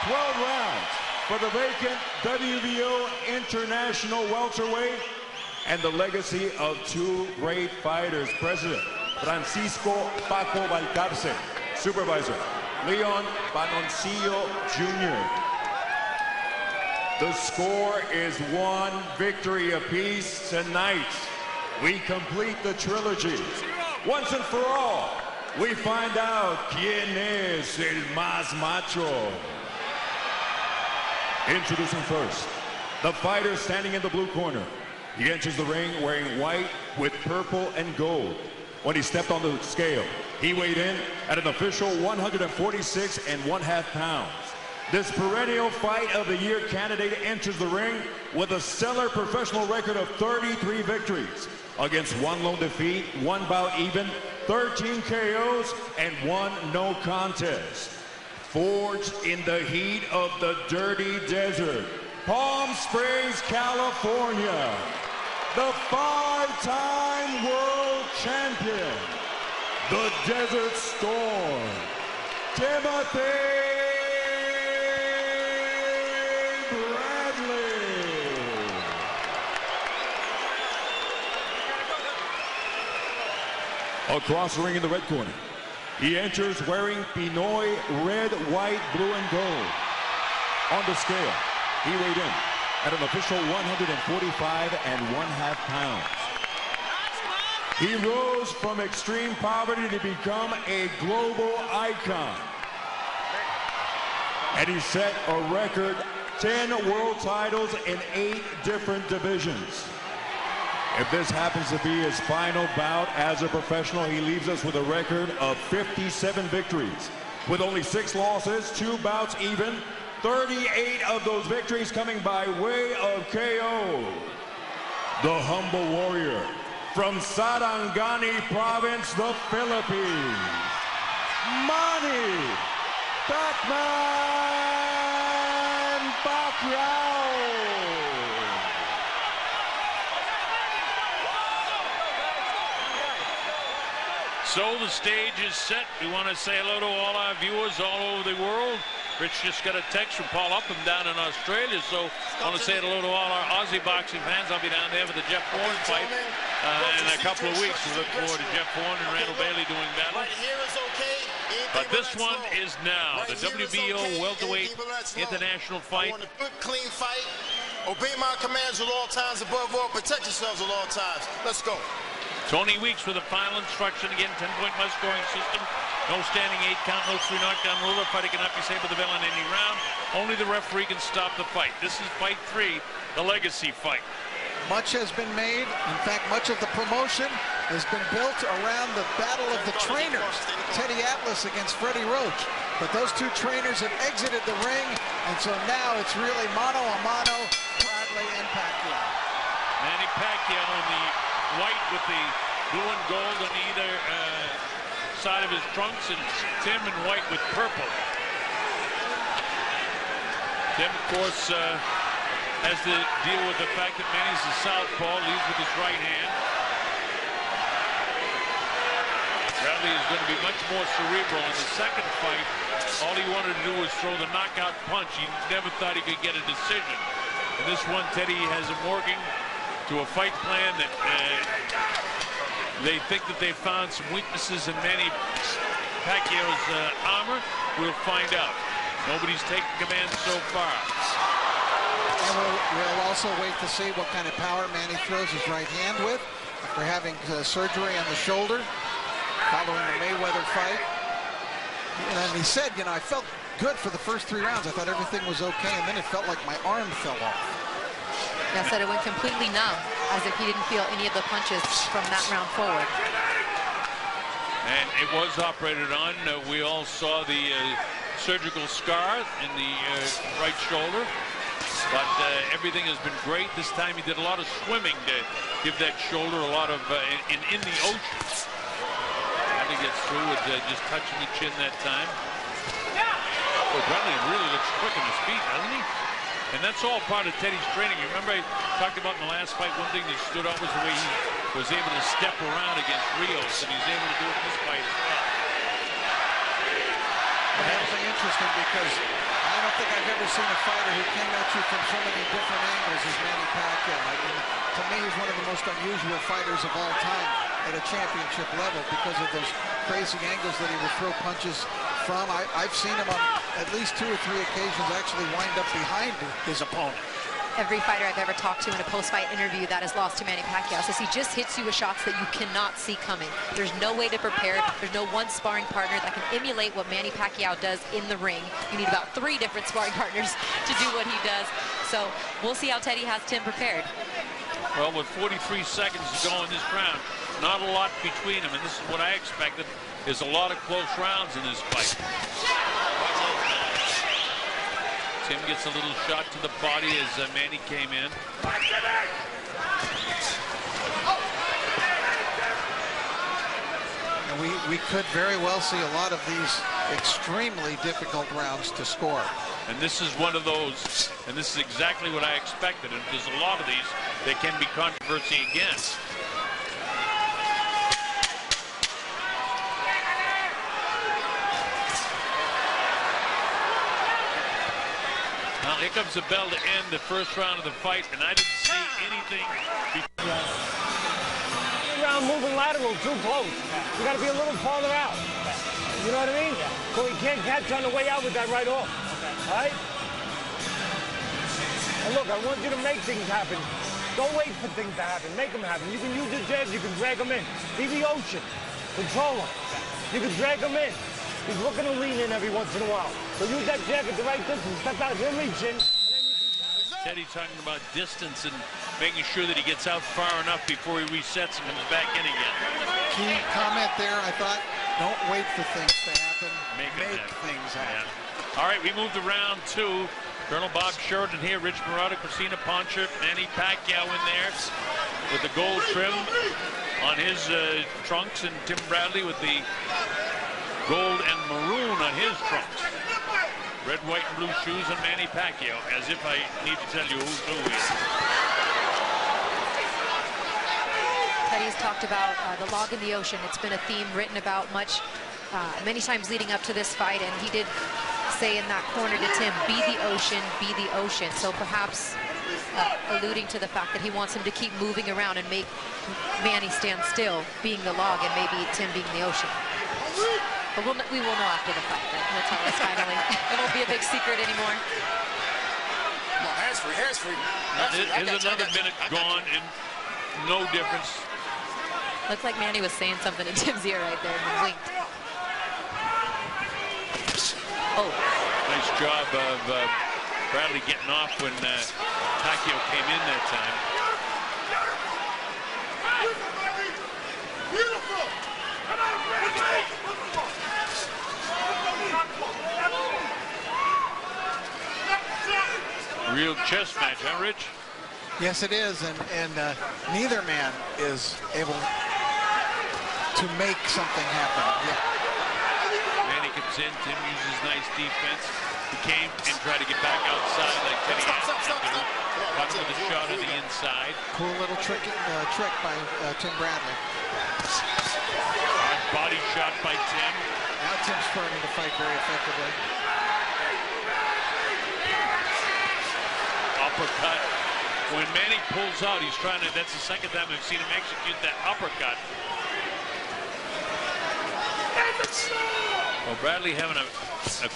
12 rounds for the vacant WBO International Welterweight and the legacy of two great fighters. President Francisco Paco Valcarce, Supervisor Leon Banoncillo Jr. The score is 1 victory apiece tonight. We complete the trilogy. Once and for all, we find out quién es el más macho. Introducing first, the fighter standing in the blue corner. He enters the ring wearing white with purple and gold. When he stepped on the scale, he weighed in at an official 146.5 pounds. This perennial fight of the year candidate enters the ring with a stellar professional record of 33 victories against 1 lone defeat, 1 bout even, 13 KOs, and 1 no contest. Forged in the heat of the dirty desert, Palm Springs, California, the 5-time world champion, the Desert Storm, Timothy Bradley. Across the ring in the red corner, he enters wearing Pinoy red, white, blue, and gold. On the scale, he weighed in at an official 145.5 pounds. He rose from extreme poverty to become a global icon. And he set a record 10 world titles in 8 different divisions. If this happens to be his final bout as a professional, he leaves us with a record of 57 victories, with only 6 losses, 2 bouts even, 38 of those victories coming by way of KO. The humble warrior from Sarangani Province, the Philippines, Manny Pacquiao. So the stage is set. We want to say hello to all our viewers all over the world. Rich just got a text from Paul Upham down in Australia, so I want to say hello to all our Aussie boxing fans. I'll be down there for the Jeff Horn fight in a couple of weeks. We look forward to Jeff Horn and Randall Bailey doing battle. But this one is now the WBO Welterweight International fight. I want a good, clean fight. Obey my commands at all times. Above all, protect yourselves at all times. Let's go. Tony Weeks with the final instruction. Again, 10-point must scoring system. No standing 8 count, no 3 knockdown rule. A fighter cannot be saved with the bell in any round. Only the referee can stop the fight. This is fight 3, the legacy fight. Much has been made. In fact, much of the promotion has been built around the battle of the trainers. Teddy Atlas against Freddie Roach. But those 2 trainers have exited the ring, and so now it's really mano a mano, Bradley and Pacquiao. Manny Pacquiao in the white with the blue and gold on either side of his trunks, and Tim in white with purple. Tim, of course, has to deal with the fact that Manny's a southpaw, leads with his right hand. Bradley is going to be much more cerebral. In the second fight, all he wanted to do was throw the knockout punch. He never thought he could get a decision. In this one, Teddy has him working to a fight plan that they think that they found some weaknesses in Manny Pacquiao's armor. We'll find out. Nobody's taken command so far. And we'll also wait to see what kind of power Manny throws his right hand with after having surgery on the shoulder following the Mayweather fight. And he said, you know, I felt good for the first 3 rounds. I thought everything was okay, and then it felt like my arm fell off. Yeah, said it went completely numb, as if he didn't feel any of the punches from that round forward. And it was operated on. We all saw the surgical scar in the right shoulder. But everything has been great. This time he did a lot of swimming to give that shoulder a lot of in the ocean. How he gets through with just touching the chin that time. Well, Bradley really looks quick on his feet, doesn't he? And that's all part of Teddy's training. You remember I talked about in the last fight, one thing that stood out was the way he was able to step around against Rios, and he's able to do it in this fight as well. That'll be interesting because I don't think I've ever seen a fighter who came at you from so many different angles as Manny Pacquiao. I mean, to me, he's one of the most unusual fighters of all time at a championship level because of those crazy angles that he will throw punches from. I've seen him on at least 2 or 3 occasions actually wind up behind his opponent. Every fighter I've ever talked to in a post-fight interview that has lost to Manny Pacquiao says he just hits you with shots that you cannot see coming. There's no way to prepare. There's no one sparring partner that can emulate what Manny Pacquiao does in the ring. You need about 3 different sparring partners to do what he does. So we'll see how Teddy has Tim prepared. Well, with 43 seconds to go in this round, not a lot between them, and this is what I expected, is a lot of close rounds in this fight. Tim gets a little shot to the body as Manny came in. And we could very well see a lot of these extremely difficult rounds to score. And this is one of those, and this is exactly what I expected. And there's a lot of these that can be controversy against. Well, here comes the bell to end the first round of the fight, and I didn't see anything before. Round moving lateral too close. You got to be a little farther out. You know what I mean? So he can't catch on the way out with that right off. All right? And look, I want you to make things happen. Don't wait for things to happen. Make them happen. You can use your jabs. You can drag them in. Be the ocean. Control him. You can drag them in. He's looking to lean in every once in a while. So use that jab at the right distance. Step out. He'll reach in. Teddy talking about distance and making sure that he gets out far enough before he resets and comes back in again. Key comment there, I thought, don't wait for things to happen. Make things happen. Yeah. All right, we move to round 2. Colonel Bob Sheridan here, Rich Murata, Christina Poncher, Manny Pacquiao in there with the gold trim on his trunks, and Tim Bradley with the gold and maroon on his trunks. Red, white, and blue shoes on Manny Pacquiao, as if I need to tell you who's who he is. Teddy's talked about the log in the ocean. It's been a theme written about many times leading up to this fight, and he did say in that corner to Tim, be the ocean, be the ocean. So perhaps alluding to the fact that he wants him to keep moving around and make Manny stand still, being the log, and maybe Tim being the ocean. But we will know after the fight. He'll tell us finally. It won't be a big secret anymore. No, hands free, hands free. Here's another minute gone and no difference. Looks like Manny was saying something in Tim's ear right there and winked. Oh. Nice job of Bradley getting off when Pacquiao came in that time. Real chess match, huh, Rich? Yes, it is, and neither man is able to make something happen. Yeah. Manny comes in, Tim uses nice defense. He came and tried to get back outside like Teddy asked him to do. Caught him with a shot on the inside. Cool little trick by Tim Bradley. Hard body shot by Tim. Now Tim's starting to fight very effectively. Uppercut. When Manny pulls out, he's trying to, that's the second time I've seen him execute that uppercut. Well, Bradley having a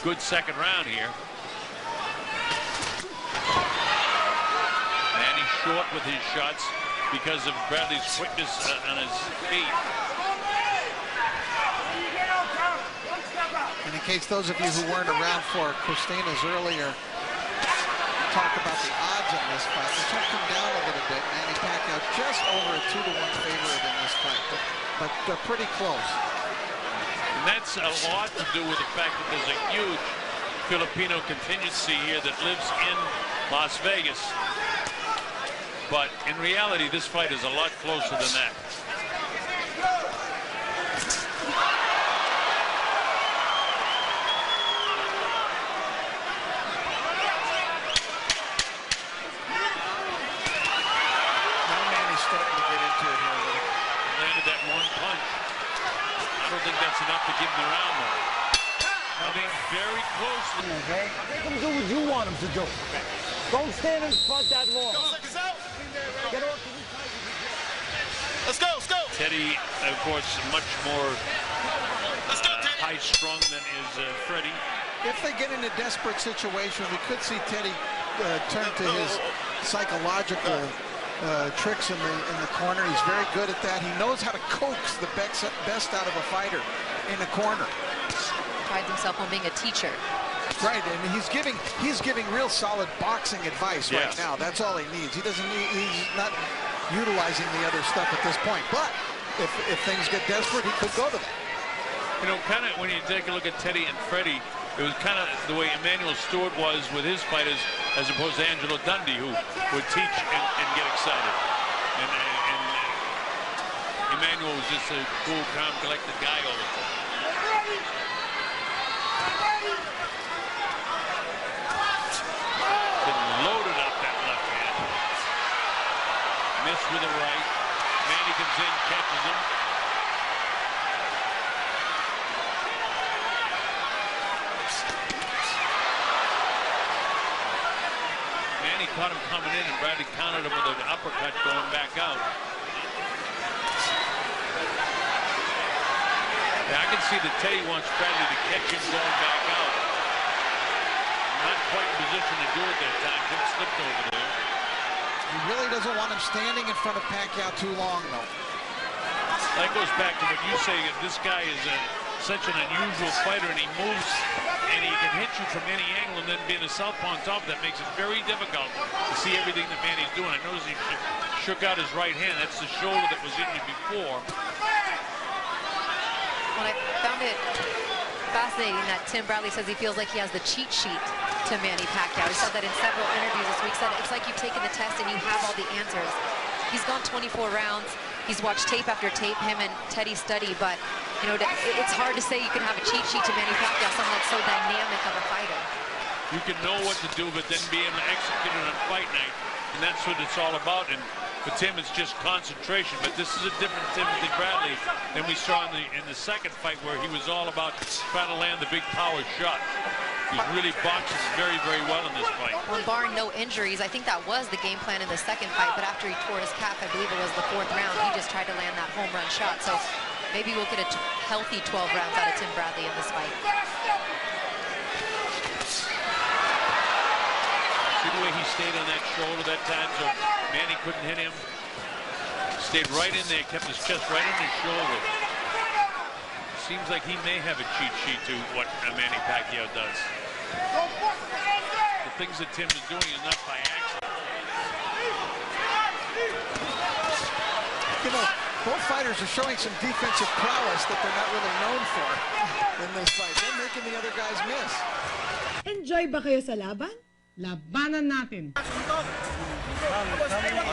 good second round here. Manny short with his shots because of Bradley's quickness on his feet. And in case those of you who weren't around for Christina's earlier talk about the odds in this fight, they took them down a little bit. Manny Pacquiao just over a 2-to-1 favorite in this fight, but they're pretty close. And that's a lot to do with the fact that there's a huge Filipino contingency here that lives in Las Vegas. But in reality, this fight is a lot closer than that. Enough to give him the round, though. I think Okay? Make him do what you want him to do. Okay. Don't stand in front that long. Seconds out. Get off. Let's go, let's go. Teddy, of course, much more high-strung than is Freddie. If they get in a desperate situation, we could see Teddy turn to his psychological tricks in the corner. He's very good at that. He knows how to coax the best out of a fighter in the corner. Prides himself on being a teacher. Right, and he's giving real solid boxing advice right now. That's all he needs. He's not utilizing the other stuff at this point. But if things get desperate, he could go to that. You know, kind of when you take a look at Teddy and Freddie, it was kind of the way Emmanuel Stewart was with his fighters, as opposed to Angelo Dundee, who would teach and get excited. And Emmanuel was just a cool, calm, collected guy all the time. Been loaded up that left hand. Missed with the right. Manny comes in, catches him. Manny caught him coming in, and Bradley countered him with an uppercut going back out. Yeah, I can see that Teddy wants Bradley to catch him going back out. Not quite in position to do it that time. Jim slipped over there. He really doesn't want him standing in front of Pacquiao too long, though. That goes back to what you say. This guy is such an unusual fighter, and he moves, and he can hit you from any angle, and then being a southpaw on top of that makes it very difficult to see everything that Manny's doing. I noticed he shook out his right hand. That's the shoulder that was in you before. Well, I found it fascinating that Tim Bradley says he feels like he has the cheat sheet to Manny Pacquiao. He said that in several interviews this week. Said it's like you've taken the test and you have all the answers. He's gone 24 rounds. He's watched tape after tape, him and Teddy study, but you know, it's hard to say you can have a cheat sheet to Manny Pacquiao, someone that's so dynamic of a fighter. You can know what to do, but then be able to execute it on fight night, and that's what it's all about. And for Tim, it's just concentration. But this is a different Timothy Bradley than we saw in the second fight, where he was all about trying to land the big power shot. He's really boxing very, very well in this fight. Well, barring no injuries, I think that was the game plan in the second fight, but after he tore his calf, I believe it was the 4th round, he just tried to land that home run shot. So maybe we'll get a healthy 12 rounds out of Tim Bradley in this fight. See the way he stayed on that shoulder that time, so Manny couldn't hit him. Stayed right in there, kept his chest right in his shoulder. Seems like he may have a cheat sheet to what Manny Pacquiao does. The things that Tim is doing is not by accident. You know, both fighters are showing some defensive prowess that they're not really known for in this fight. They're making the other guys miss. Enjoy ba kayo sa laban? Labanan natin. I'll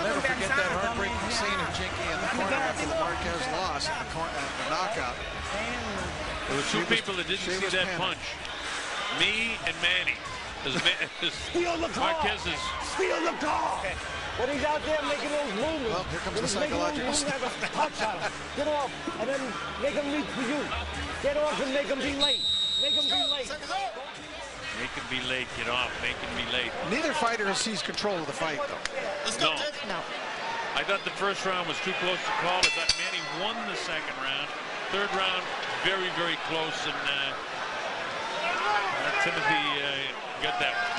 never forget that heartbreaking scene of Jinky in the corner after the Marquez loss at the knockout. There were two people that didn't see that punch. Me and Manny. Marquez is... Steal the car! When he's out there making those movements. Well, here comes the psychological stuff. Touch on him. Get off, and then make him reach for you. Get off and make him be late. Make him be late. Make him be late. Get off. Make him be late. Neither fighter has seized control of the fight, though. No. No. I thought the first round was too close to call. I thought Manny won the second round. Third round, very, very close, and Timothy got that one.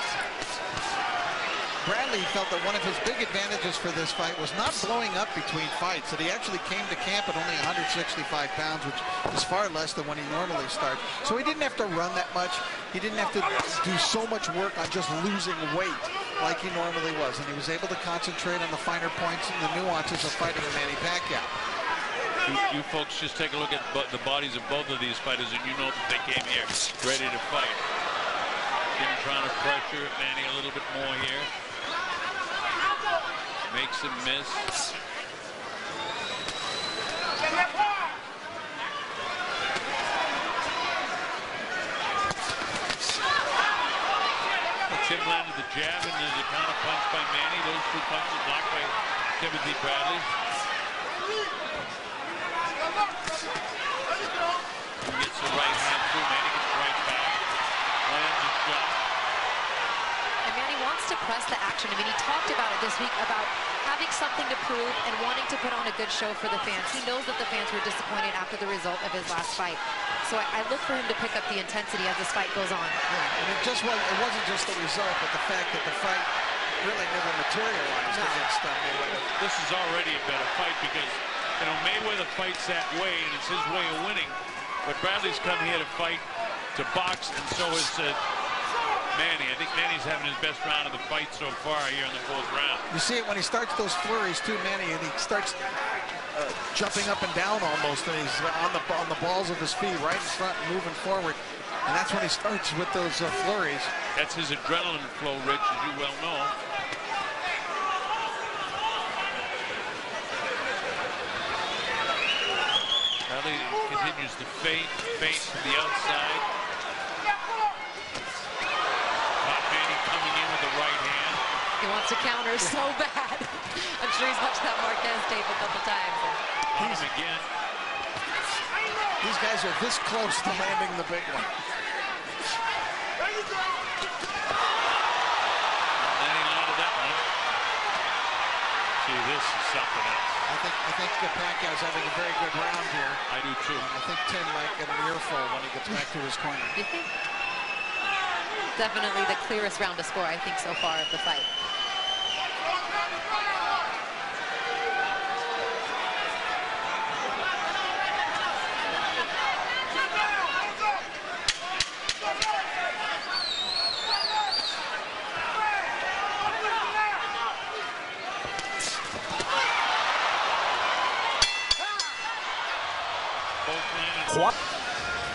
Bradley felt that one of his big advantages for this fight was not blowing up between fights, that he actually came to camp at only 165 pounds, which is far less than when he normally starts. So he didn't have to run that much. He didn't have to do so much work on just losing weight like he normally was, and he was able to concentrate on the finer points and the nuances of fighting Manny Pacquiao. You folks just take a look at the bodies of both of these fighters, and you know that they came here ready to fight. Tim trying to pressure Manny a little bit more here. Makes him miss. Tim landed the jab, and there's a counter punch by Manny. Those two punches blocked by Timothy Bradley. He gets the right hand through. Manny gets right back. Lands a shot. to press the action. I mean, he talked about it this week, about having something to prove and wanting to put on a good show for the fans. He knows that the fans were disappointed after the result of his last fight. So I look for him to pick up the intensity as this fight goes on. Yeah, and it wasn't just the result, but the fact that the fight really never materialized against Mayweather. This is already a better fight because, you know, Mayweather fights that way, and it's his way of winning. But Bradley's come here to fight, to box, and so is Manny. I think Manny's having his best round of the fight so far here in the 4th round. You see it when he starts those flurries too, Manny, and he starts jumping up and down almost, and he's on the balls of his feet, right in front, moving forward. And that's when he starts with those flurries. That's his adrenaline flow, Rich, as you well know. Bradley continues to feint from the outside. Manny coming in with the right hand. He wants to counter so bad. I'm sure he's watched that Marquez tape a couple times. On him again. These guys are this close to landing the big one. And then he landed that one. See, this is something else. I think Pacquiao's having a very good round here. I do too. And I think Tim might get an earful when he gets back to his corner. You think? Definitely the clearest round to score, I think, so far of the fight.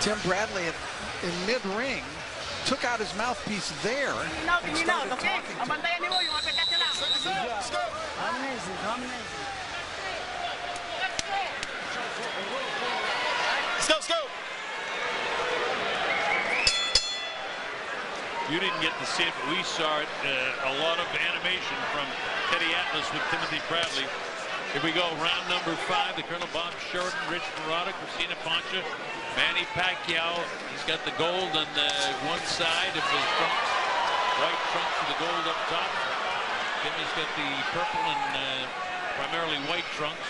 Tim Bradley in mid-ring took out his mouthpiece there and started talking to him. Let's go. You didn't get to see it, but we saw it. A lot of animation from Teddy Atlas with Timothy Bradley. Here we go, round number 5. The Colonel Bob Sheridan, Rich Marotta, Christina Poncha, Manny Pacquiao. He's got the gold on one side of his trunks, white trunks with the gold up top. Timmy's got the purple and primarily white trunks.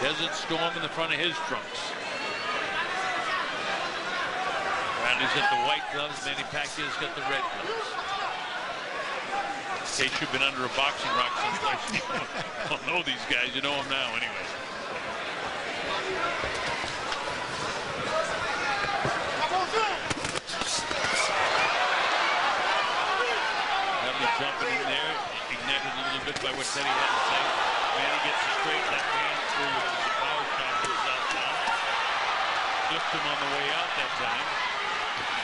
Desert Storm in the front of his trunks. Bradley's got the white gloves, Manny Pacquiao's got the red gloves. In case you've been under a boxing rock someplace, you don't know these guys. You know them now, anyway. Bradley jumping in there, ignited a little bit by what Teddy had to say. Manny gets a straight left hand through with the power shot to the southbound. Flipped him on the way out that time.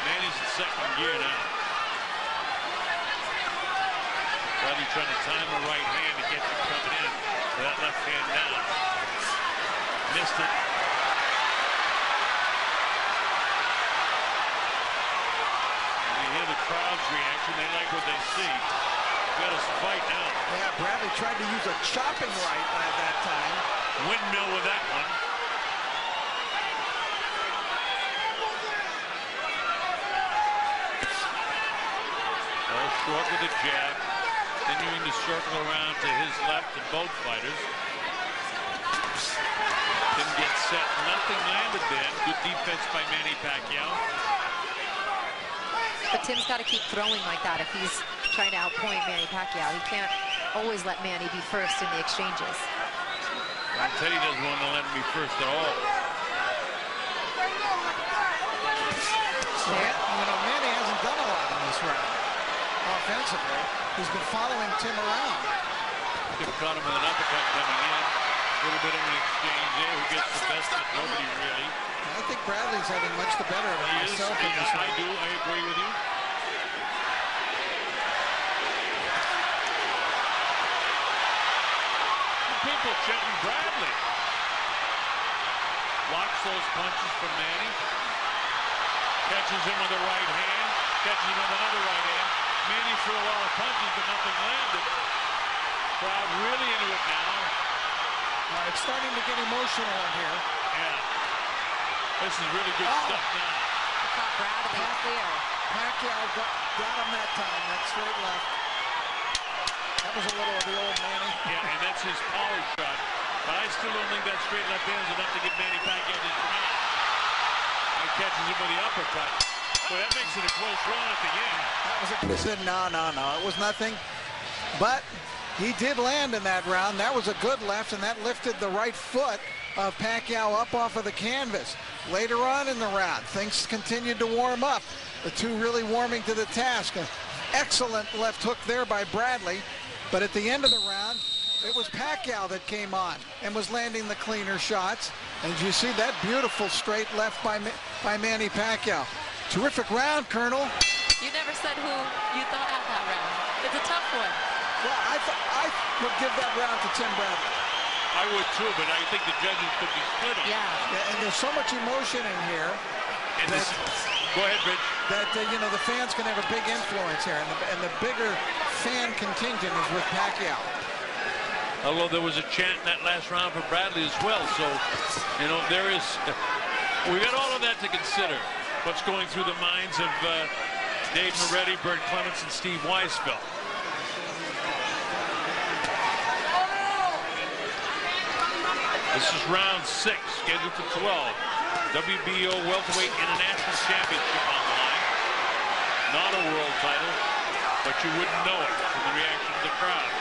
Manny's in second gear now. Bradley trying to time the right hand to get him coming in. That left hand down. Missed it. You hear the crowd's reaction. They like what they see. Got us a fight now. Yeah, Bradley tried to use a chopping right at that time. Windmill with that one. All short with a jab. Continuing to circle around to his left of both fighters. Didn't get set. Nothing landed then. Good defense by Manny Pacquiao. But Tim's got to keep throwing like that if he's trying to outpoint Manny Pacquiao. He can't always let Manny be first in the exchanges. Well, Teddy doesn't want to let him be first at all. Yeah, you know, Manny hasn't done a lot in this round. Offensively, he's been following Tim around. Tim caught him with an uppercut coming in. A little bit of an exchange there. Who gets the best of nobody really. I think Bradley's having much the better of it myself in this round. I do. I agree with you. People chanting Bradley. Blocks those punches from Manny. Catches him with a right hand. Catches him with another right hand. Manny threw a lot of punches, but nothing landed. Crowd really into it now. It's starting to get emotional in here. Yeah. This is really good stuff now. Caught Bradley clear. Pacquiao got him that time. That straight left. That was a little of the old Manny. Yeah, and that's his power shot. But I still don't think that straight left hand is enough to get Manny Pacquiao this round. He catches him with the uppercut. Boy, that makes it a close round at the end. He said, no, it was nothing. But he did land in that round. That was a good left, and that lifted the right foot of Pacquiao up off of the canvas. Later on in the round, things continued to warm up. The two really warming to the task. An excellent left hook there by Bradley. But at the end of the round, it was Pacquiao that came on and was landing the cleaner shots. And you see that beautiful straight left by Manny Pacquiao. Terrific round, Colonel. You never said who you thought had that round. It's a tough one. Well, I would give that round to Tim Bradley. I would too, but I think the judges could be split on it. Yeah, and there's so much emotion in here. And go ahead, Rich. That you know, the fans can have a big influence here, and the bigger fan contingent is with Pacquiao. Although there was a chant in that last round for Bradley as well, so you know there is. We got all of that to consider. What's going through the minds of Dave Moretti, Bert Clements, and Steve Weisfeld. This is round 6, scheduled for 12. WBO Welterweight International Championship on the line. Not a world title, but you wouldn't know it from the reaction of the crowd.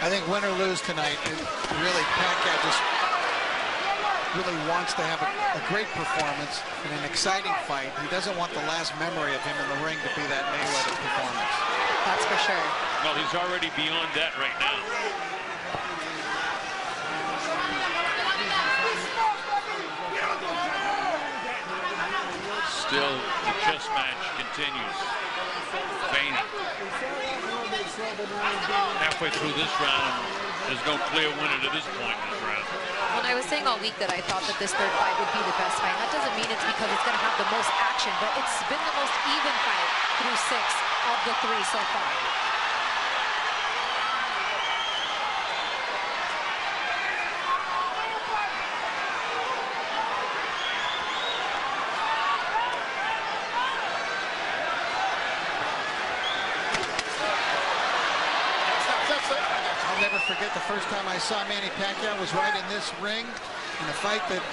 I think win or lose tonight, really Pacquiao just really wants to have a great performance and an exciting fight. He doesn't want the last memory of him in the ring to be that Mayweather performance. That's for sure. Well, he's already beyond that right now. Still, the chess match continues. Feigning. Halfway through this round, there's no clear winner to this point in this round. When I was saying all week that I thought that this third fight would be the best fight, that doesn't mean it's because it's going to have the most action, but it's been the most even fight through 6 of the 3 so far. I'll never forget the first time I saw Manny Pacquiao was right in this ring in a fight that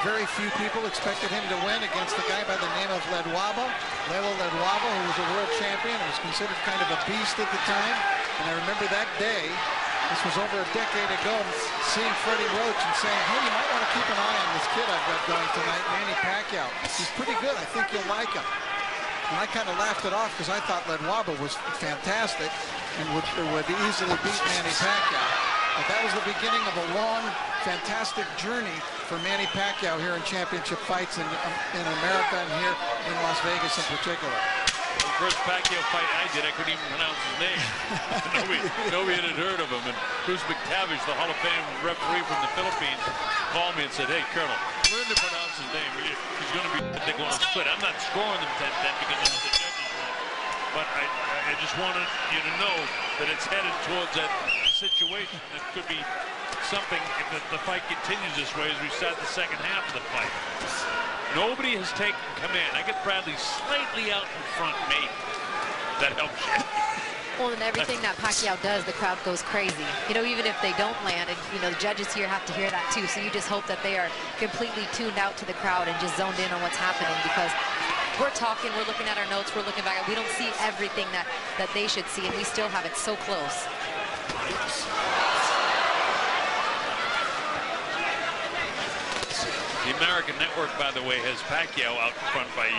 very few people expected him to win against a guy by the name of Welterweught who was a world champion and was considered kind of a beast at the time. And I remember that day, this was over a decade ago, seeing Freddie Roach and saying, hey, you might want to keep an eye on this kid I've got going tonight, Manny Pacquiao. He's pretty good. I think you'll like him. And I kind of laughed it off because I thought Welterweught was fantastic and would easily beat Manny Pacquiao. But that was the beginning of a long, fantastic journey for Manny Pacquiao here in championship fights in America and here in Las Vegas in particular. The first Pacquiao fight I did, I couldn't even pronounce his name. nobody had heard of him. And Bruce McTavish, the Hall of Fame referee from the Philippines, called me and said, hey, Colonel, learn to pronounce his name. He's going to be, they're going to split. I'm not scoring them 10-10 because that's the judges want. But I just wanted you to know that it's headed towards that situation that could be something if the fight continues this way as we start the second half of the fight. Nobody has taken command. I get Bradley slightly out in front, maybe. That helps you. Well, and everything that Pacquiao does, the crowd goes crazy. You know, even if they don't land, and you know, the judges here have to hear that too. So you just hope that they are completely tuned out to the crowd and just zoned in on what's happening, because we're talking, we're looking at our notes, we're looking back, we don't see everything that they should see, and we still have it so close. The American Network, by the way, has Pacquiao out in front by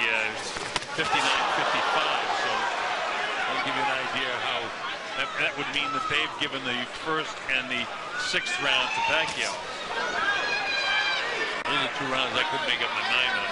59-55, so I'll give you an idea how that would mean that they've given the first and the 6th round to Pacquiao. Those are 2 rounds I couldn't make up my mind on.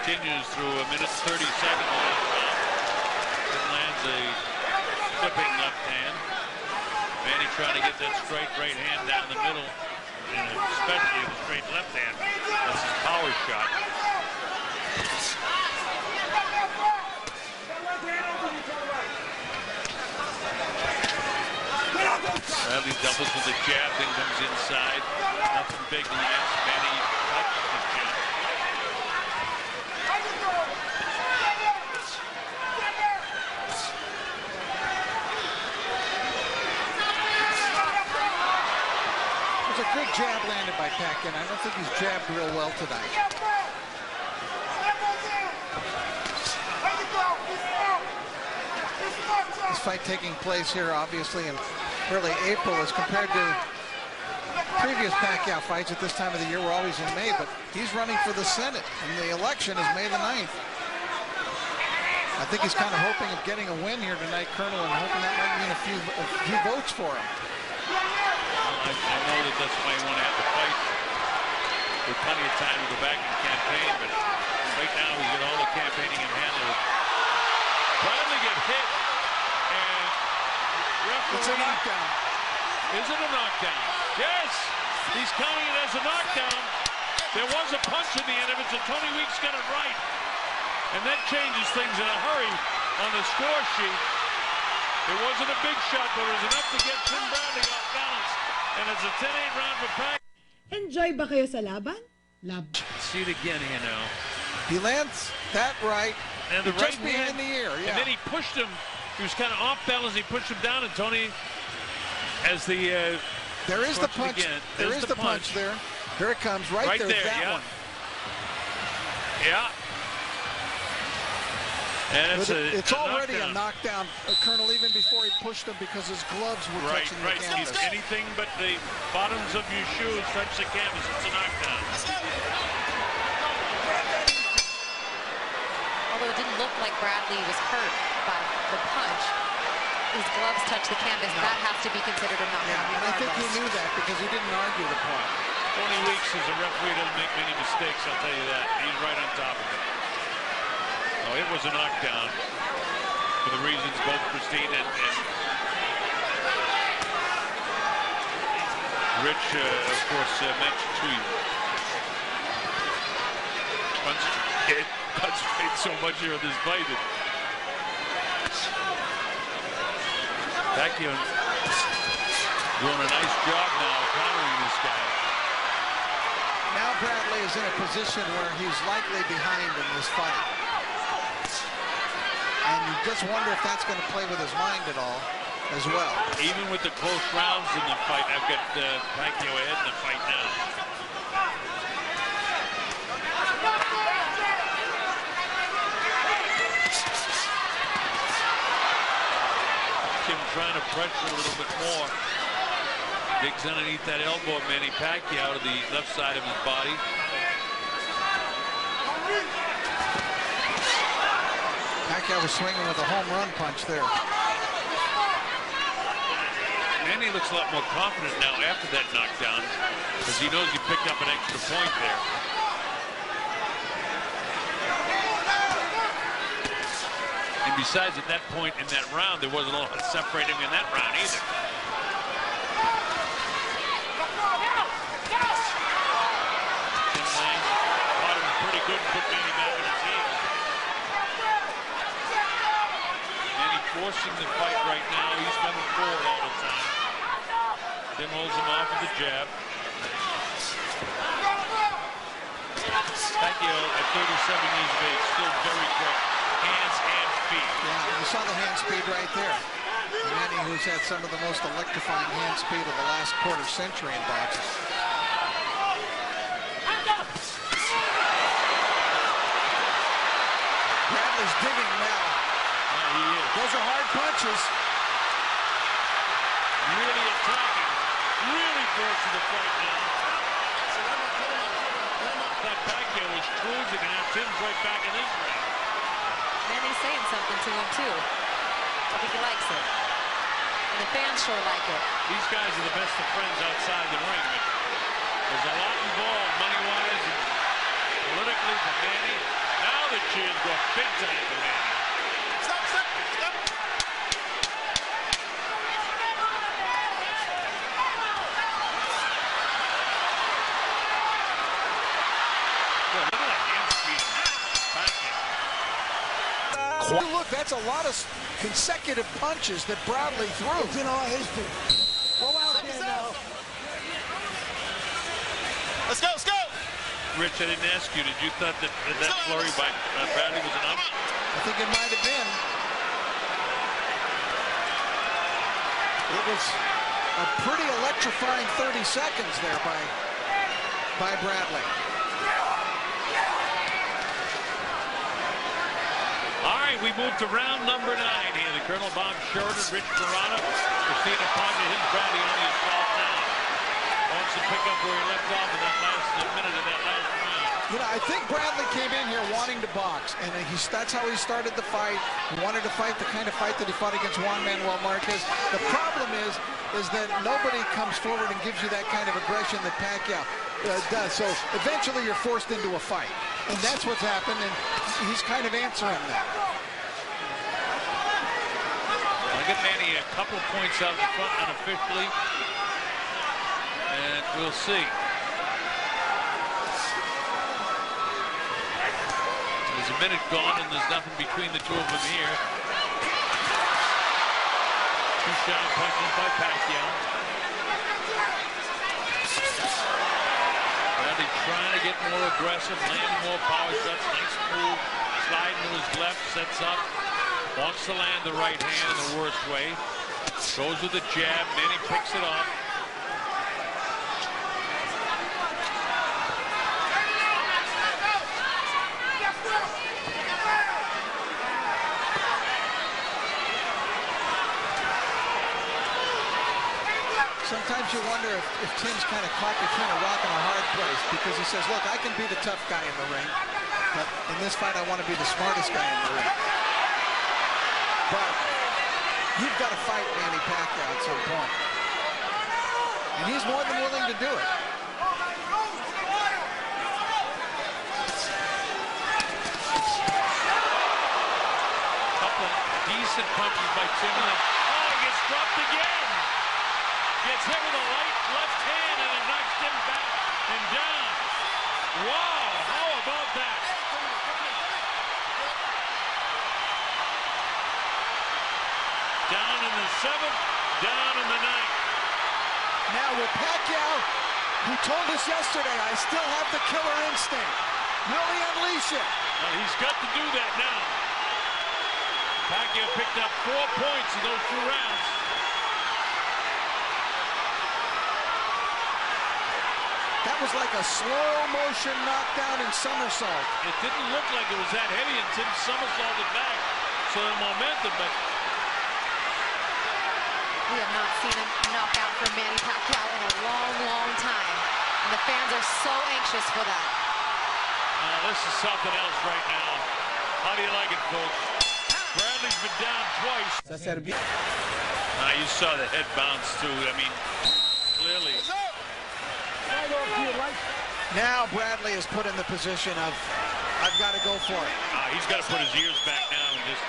continues through a minute 30 seconds of this round. It lands a flipping left hand. Manny trying to get that straight right hand down the middle, and especially the straight left hand. That's his power shot. Bradley doubles with the jab, then comes inside. Nothing big lands. Manny touches the jab. There's a good jab landed by Pacquiao. I don't think he's jabbed real well tonight. This fight taking place here, obviously, in early April as compared to previous Pacquiao fights at this time of the year were always in May, but he's running for the Senate, and the election is May the 9th. I think he's kind of hoping of getting a win here tonight, Colonel, and hoping that might mean a few votes for him. Well, I know that that's why he want to have the fight with plenty of time to go back and campaign, but right now he's got all the campaigning in hand. Bradley get hit, and it's a knockdown. Is it a knockdown? Yes! He's counting it as a knockdown. There was a punch in the end of it, so Tony Weeks got it right. And that changes things in a hurry on the score sheet. It wasn't a big shot, but it was enough to get Tim Bradley off balance. And it's a 10-8 round for Pac. Enjoy ba kayo sa laban? See it again here now. He lands that right. And the right just behind the ear, yeah. And then he pushed him. He was kind of off balance. He pushed him down, and Tony, as the there is the punch. There is the punch there. Here it comes, right there. That yeah. one. Yeah. And it's already a knockdown, Colonel, even before he pushed him because his gloves were touching the canvas. Anything but the bottoms of your shoes touch the canvas, it's a knockdown. Although it didn't look like Bradley was hurt by the punch, his gloves touched the canvas. No. That has to be considered a knockdown. Yeah, and I think he knew that because he didn't argue the point. Tony Weeks is a referee, doesn't make many mistakes, I'll tell you that. He's right on top of it. Oh, it was a knockdown for the reasons both Christine and Rich, of course, mentioned to you. Concentrate so much here on this fight. Pacquiao doing a nice job now countering this guy. Now Bradley is in a position where he's likely behind in this fight. And you just wonder if that's going to play with his mind at all as well. Even with the close rounds in the fight, I've got Pacquiao ahead in the fight now. Kim trying to pressure a little bit more. Digs underneath that elbow of Manny Pacquiao to the left side of his body. Pacquiao was swinging with a home run punch there. Manny looks a lot more confident now after that knockdown because he knows he picked up an extra point there. And besides, at that point in that round, there wasn't a lot separating in that round either. Tim Lang caught him pretty good and put Manny back in his heels. Manny forcing the fight right now. He's coming forward all the time. Tim holds him off with the jab. Pacquiao at 37 years of age, still very quick. Hands and feet. Yeah, you saw the hand speed right there. Manny, who's had some of the most electrifying hand speed of the last quarter century in boxing. Bradley's digging now. Yeah, he is. Those are hard punches. Really attacking. Really forcing the fight now. That Pacquiao was cruising, and now Tim's right back in this ring. Manny's saying something to him, too. I think he likes it. And the fans sure like it. These guys are the best of friends outside the ring. There's a lot involved, money-wise and politically, for Manny. Now the cheers go big tonight for Manny. Stop, stop, stop. Look at that hand speed. Look, that's a lot of consecutive punches that Bradley threw. It's in our history. Go out there now. Let's go, let's go. Rich, I didn't ask you. Did you thought that flurry by Bradley was enough? I think it might have been. It was a pretty electrifying 30 seconds there by Bradley. All right, we move to round number 9 here. The Colonel Bob Sheridan, Rich Ferrara, Christina Ponga, his Bradley on the assault now. Wants to pick up where he left off in that last minute of that last round. You know, I think Bradley came in here wanting to box, and that's how he started the fight. He wanted to fight the kind of fight that he fought against Juan Manuel Marquez. The problem is that nobody comes forward and gives you that kind of aggression that Pacquiao does. So eventually you're forced into a fight, and that's what's happened, and he's kind of answering that. I get Manny a couple points out in front unofficially, and we'll see. There's a minute gone, and there's nothing between the two of them here. Two shot punches by Pacquiao. Bradley trying to get more aggressive, landing more power shots. Nice move, sliding to his left, sets up. Wants to land the right hand in the worst way. Goes with the jab, Manny picks it off. Sometimes you wonder if Tim's kind of caught between a rock and a hard place, because he says, look, I can be the tough guy in the ring, but in this fight I want to be the smartest guy in the ring. But you've got to fight Manny Pacquiao at some point. And he's more than willing to do it. Couple of decent punches by Tim. Oh, he gets dropped again. Gets hit with a left hand, and it knocks Tim back and down. Wow, how about that? Down in the 7th, down in the 9th. Now with Pacquiao, who told us yesterday, I still have the killer instinct. Will he unleash it? Well, he's got to do that now. Pacquiao picked up 4 points in those 2 rounds. That was like a slow motion knockdown and somersault. It didn't look like it was that heavy, and Tim somersaulted back. So the momentum, but We have not seen a knockout from Manny Pacquiao in a long, long time. And the fans are so anxious for that. this is something else right now. How do you like it, folks? Bradley's been down twice. You saw the head bounce, too. I mean, clearly. Now Bradley is put in the position of, I've got to go for it. He's got to put his ears back now and just...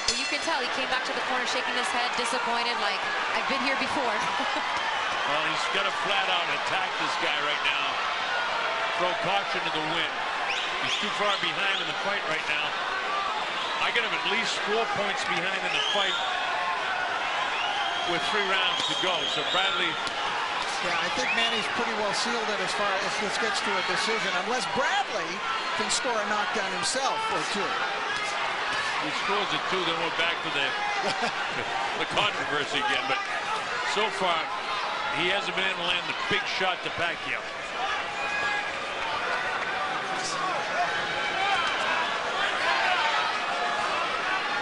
Well, you can tell he came back to the corner shaking his head, disappointed, like, I've been here before. Well, he's got to flat out attack this guy right now. Throw caution to the wind. He's too far behind in the fight right now. I got him at least 4 points behind in the fight with 3 rounds to go. So Bradley... Yeah, I think Manny's pretty well sealed it as far as this gets to a decision, unless Bradley can score a knockdown himself or 2. He scores it 2, then we're back to the controversy again. But so far, he hasn't been able to land the big shot to Pacquiao.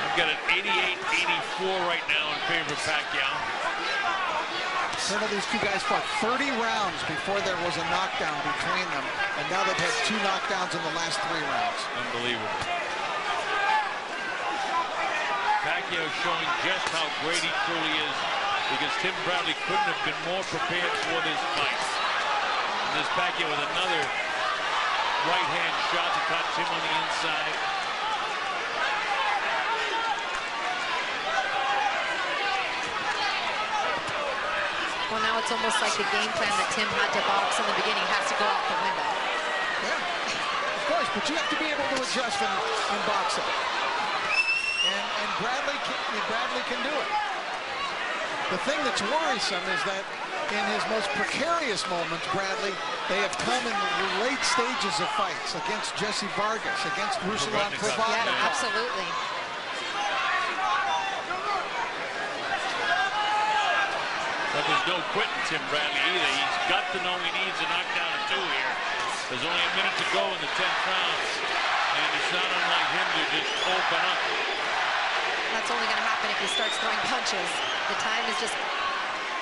I've got an 88-84 right now in favor of Pacquiao. None of these two guys fought 30 rounds before there was a knockdown between them, and now they've had 2 knockdowns in the last 3 rounds. Unbelievable. Pacquiao showing just how great he truly is, because Tim Bradley couldn't have been more prepared for this fight. And there's Pacquiao with another right-hand shot that caught Tim on the inside. Well, now it's almost like the game plan that Tim had to box in the beginning has to go out the window. Yeah, of course, but you have to be able to adjust in boxing. And Bradley can do it. The thing that's worrisome is that in his most precarious moments, Bradley, they have come in the late stages of fights against Jesse Vargas, against Ruslan Kravatkov. Yeah, absolutely. But there's no quitting Tim Bradley either. He's got to know he needs a knockdown or two here. There's only a minute to go in the 10th round. And it's not unlike him to just open up. That's only going to happen if he starts throwing punches. The time is just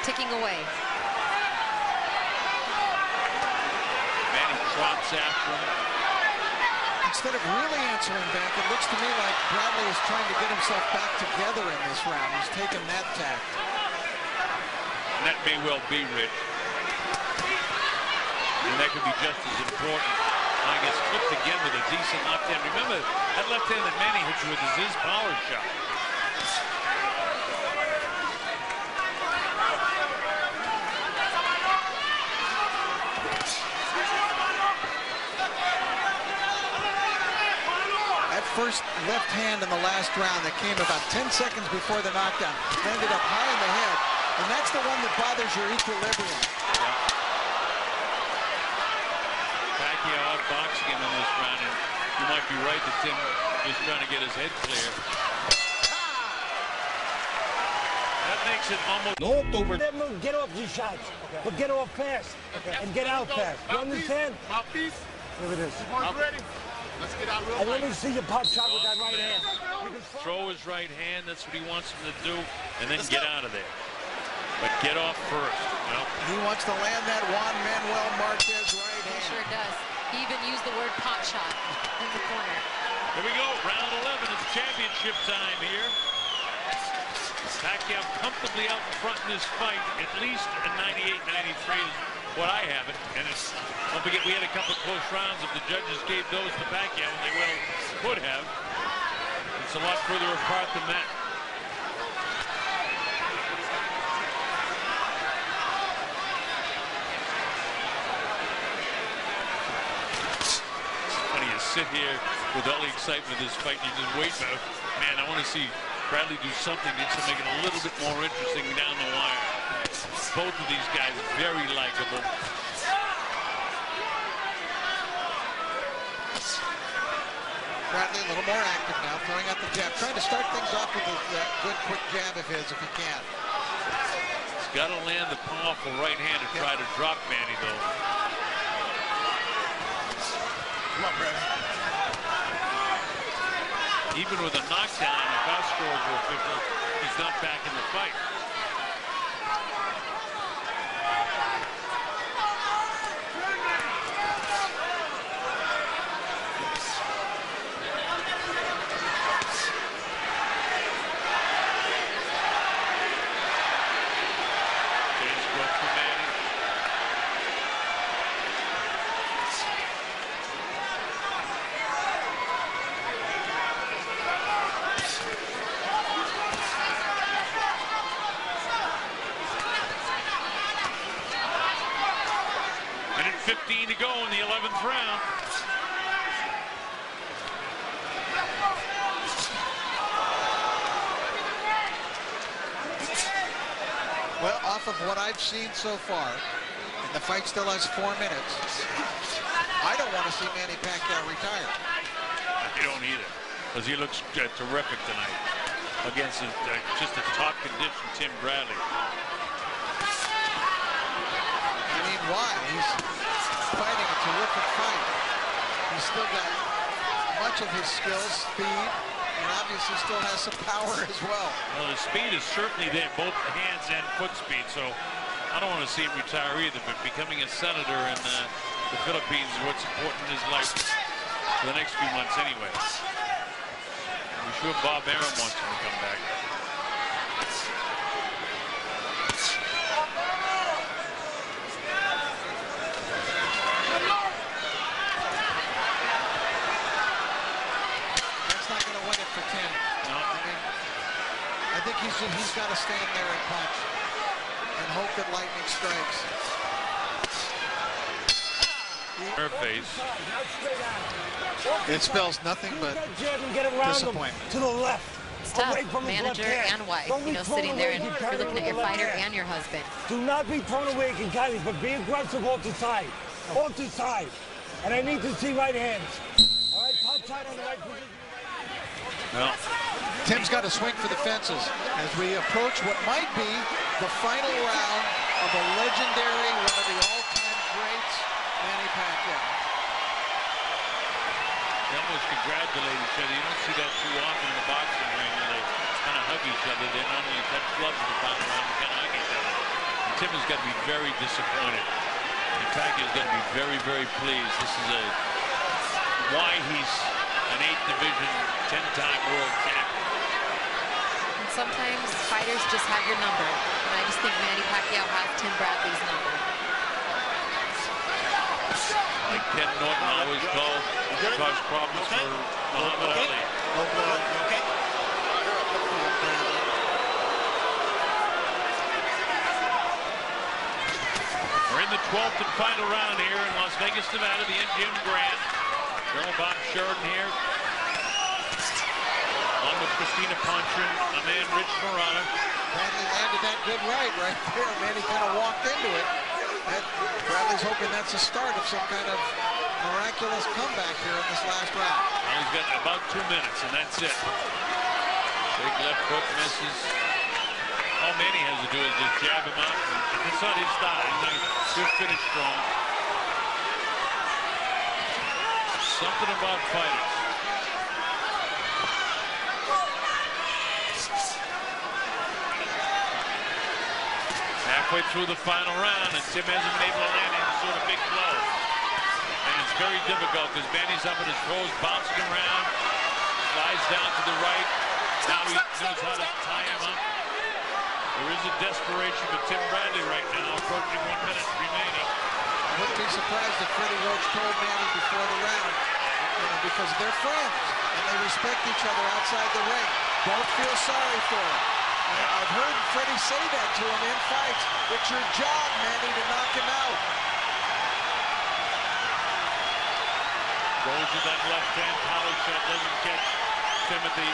ticking away. Manny trots after him. Instead of really answering back, it looks to me like Bradley is trying to get himself back together in this round. He's taken that tack. And that may well be, Rich. And that could be just as important. I guess flipped again with a decent left hand. Remember, that left hand that Manny hit you with is his power shot. That first left hand in the last round that came about 10 seconds before the knockdown landed up high in the head. And that's the one that bothers your equilibrium. Yeah. Pacquiao outboxing him in this round, and you might be right that Tim is trying to get his head clear. That makes it almost no over. Get off your shots, but get off fast and get out fast. You understand? Here it is. Ready? Let's get out real And let me see you pop shot with that right hand. throw his right hand. That's what he wants him to do, and then get out of there. But get off first. You know? He wants to land that Juan Manuel Marquez right hand. He sure does. He even used the word pot shot in the corner. Here we go, round 11. It's championship time here. Pacquiao comfortably out in front in this fight. At least a 98-93 is what I have it. And it's, don't forget, we had a couple of close rounds. If the judges gave those to Pacquiao, and they well could have, it's a lot further apart than that. Sit here with all the excitement of this fight. You just wait, man. I want to see Bradley do something to make it a little bit more interesting down the wire. Both of these guys very likable. Bradley a little more active now, throwing out the jab, trying to start things off with a good quick jab of his if he can. He's got to land the powerful right hand to try to drop Manny, though. Come on, Brad. Even with a knockdown, if our scores were official, he's not back in the fight. To go in the 11th round. Well, off of what I've seen so far, and the fight still has 4 minutes, I don't want to see Manny Pacquiao retire. You don't either, because he looks terrific tonight against just a top condition Tim Bradley. I mean, why? He's fighting a terrific fight. He's still got much of his skills, speed, and obviously still has some power as well. Well, his speed is certainly there, both hands and foot speed, so I don't want to see him retire either, but becoming a senator in the Philippines is what's important in his life for the next few months anyway. I'm sure Bob Arum wants him to come back. think he's got to stand there and punch and hope that lightning strikes. Her face. It spells nothing but disappointment. To the left. It's tough, manager and wife, you know, sitting there and you're looking at your fighter and your husband. Do not be thrown away, Kigali, but be aggressive all the time. All the time. And I need to see right hands. All right, punch out on the right position. Well, Tim's got to swing for the fences as we approach what might be the final round of a legendary, one of the all-time greats, Manny Pacquiao. they almost congratulate each other. You don't see that too often in the boxing ring where they kind of hug each other. They not only touch gloves in the final round, they kind of hug each other. And Tim has got to be very disappointed. And Pacquiao's got to be very, very pleased. This is why he's an 8th division, 10-time world champion. And sometimes fighters just have your number. And I just think Manny Pacquiao has Tim Bradley's number. Like Ken Norton always caused problems for Muhammad Ali. Okay. We're in the 12th and final round here in Las Vegas, Nevada, the MGM Grand. Colonel Bob Sheridan here. On with Christina Pontrin, my man Rich Morata. Bradley landed that good right there. Manny kind of walked into it. Bradley's hoping that's the start of some kind of miraculous comeback here in this last round. Well, he's got about 2 minutes, and that's it. Big left hook misses. All Manny has to do is just jab him out. That's not his style. He'll finish strong. Something about fighters. Halfway through the final round, and Tim hasn't been able to land any sort of big blow. And it's very difficult because Manny's up in his throws, bouncing around, slides down to the right. Now he knows how to tie him up. There is a desperation with Tim Bradley right now, approaching 1 minute remaining. I wouldn't be surprised if Freddie Roach told Manny before the round, because they're friends and they respect each other outside the ring. Don't feel sorry for him. I've heard Freddie say that to him in fights. It's your job, Manny, to knock him out. Goes to that left-hand power shot, doesn't catch Timothy.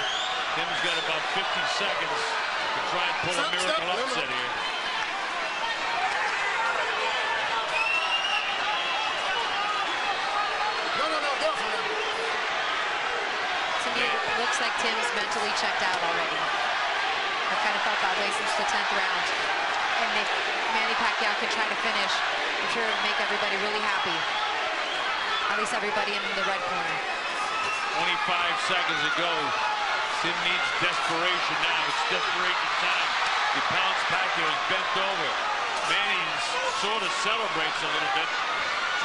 Tim's got about 50 seconds to try and pull a miracle upset here. To me, it looks like Tim's mentally checked out already. I've kind of felt that way since the 10th round. And if Manny Pacquiao could try to finish, I'm sure it would make everybody really happy. At least everybody in the red corner. 25 seconds to go. Tim needs desperation now. It's desperation time. He pounds Pacquiao, is bent over. Manny sort of celebrates a little bit.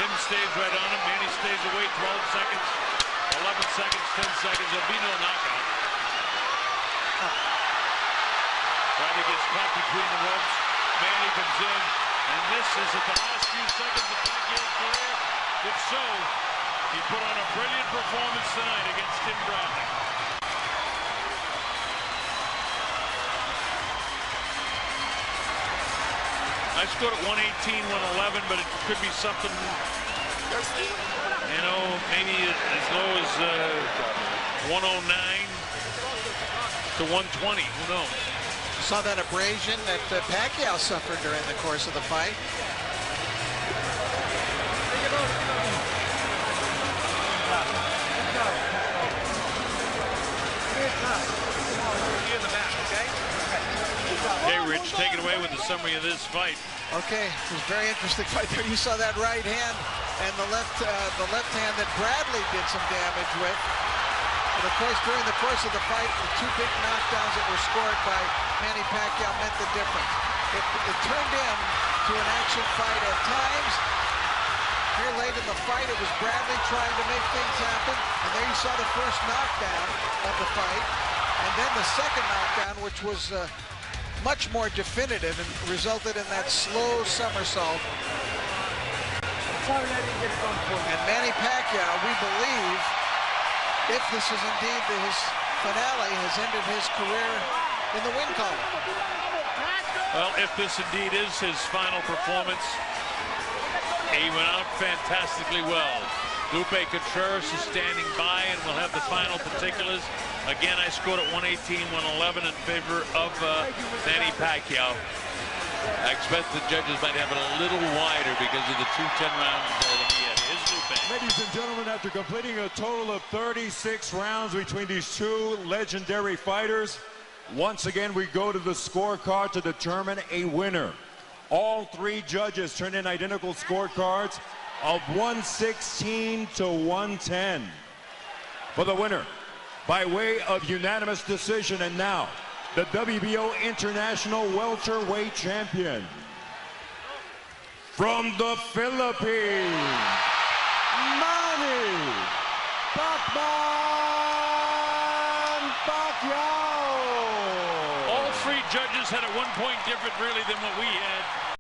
Tim stays right on him. Manny stays away 12 seconds, 11 seconds, 10 seconds. There'll be no knockout. Bradley gets caught between the ropes. Manny comes in. And this is at the last few seconds of Pacquiao's career. If so, he put on a brilliant performance tonight against Tim Bradley. I scored at 118, 111, but it could be something, you know, maybe as low as 109 to 120. Who knows? Saw that abrasion that Pacquiao suffered during the course of the fight. Okay, Rich, take it away with the summary of this fight. Okay, it was a very interesting fight there. You saw that right hand and the left hand that Bradley did some damage with. But of course, during the course of the fight, the two big knockdowns that were scored by Manny Pacquiao meant the difference. It turned into an action fight at times. Here late in the fight, it was Bradley trying to make things happen. And there you saw the first knockdown of the fight. And then the second knockdown, which was much more definitive and resulted in that slow somersault. And Manny Pacquiao, we believe, if this is indeed his finale, has ended his career in the win column. Well, if this indeed is his final performance, he went out fantastically well. Lupe Contreras is standing by, and we'll have the final particulars. Again, I scored at 118-111 in favor of Manny Pacquiao. I expect the judges might have it a little wider because of the 2 10-round that he had. Here's Lupe. Ladies and gentlemen, after completing a total of 36 rounds between these 2 legendary fighters, once again we go to the scorecard to determine a winner. All 3 judges turned in identical scorecards of 116 to 110. For the winner, by way of unanimous decision, and now the WBO International Welterweight Champion from the Philippines, Manny Pacquiao. All 3 judges had a 1-point difference really than what we had.